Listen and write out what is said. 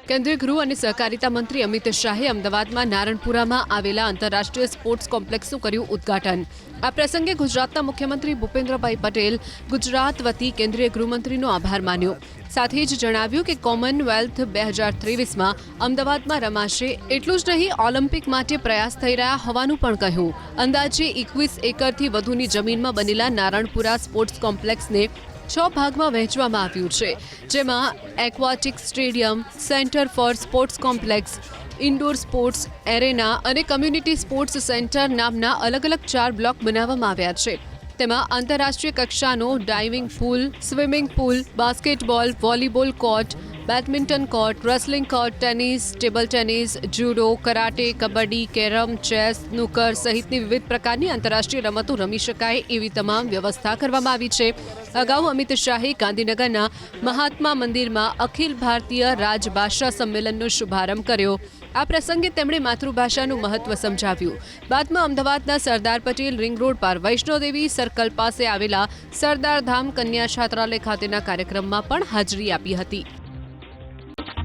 કેન્દ્રીય ગૃહ અને સહકારિતા મંત્રી અમિત શાહે અમદાવાદમાં નારણપુરામાં આવેલા આંતરરાષ્ટ્રીય સ્પોર્ટ્સ કોમ્પ્લેક્સનું કર્યું ઉદ્ઘાટન। આ પ્રસંગે ગુજરાતના મુખ્યમંત્રી ભૂપેન્દ્રભાઈ પટેલ ગુજરાત વતી કેન્દ્રીય ગૃહમંત્રીનો આભાર માન્યો। સાથે જ જણાવ્યું કે કોમનવેલ્થ 2023માં અમદાવાદમાં રમાશે। એટલું જ નહીં, ઓલિમ્પિક માટે પ્રયાસ થઈ રહ્યા હોવાનું પણ કહ્યું। અંદાજે 21 એકરથી વધુની જમીનમાં બનેલા નારણપુરા સ્પોર્ટ્સ કોમ્પ્લેક્સને 6 ભાગમાં વહેંચવામાં આવ્યું છે, જેમાં aquatic stadium, centre for sports complex, indoor sports arena અને કમ્યુનિટી સ્પોર્ટ્સ સેન્ટર નામના અલગ-અલગ 4 બ્લોક બનાવવામાં આવ્યા છે। તેમાં આંતરરાષ્ટ્રીય કક્ષાનો diving pool, swimming pool, basketball, volleyball court, badminton court, wrestling court, tennis, table tennis, judo, karate, kabaddi, carrom, chess, snooker સહિતની વિવિધ પ્રકારની આંતરરાષ્ટ્રીય રમતો રમી શકાય એવી તમામ વ્યવસ્થા કરવામાં આવી છે। અગાઉ અમિત શાહે ગાંધીનગરના મહાત્મા મંદિરમાં અખિલ ભારતીય રાજભાષા સંમેલનનો શુભારંભ કર્યો। આ પ્રસંગે તેમણે માતૃભાષાનું મહત્વ સમજાવ્યું। બાદમાં અમદાવાદના સરદાર પટેલ રિંગ રોડ પર વૈષ્ણોદેવી સર્કલ પાસે આવેલા સરદાર ધામ કન્યા છાત્રાલય ખાતેના કાર્યક્રમમાં પણ હાજરી આપી હતી।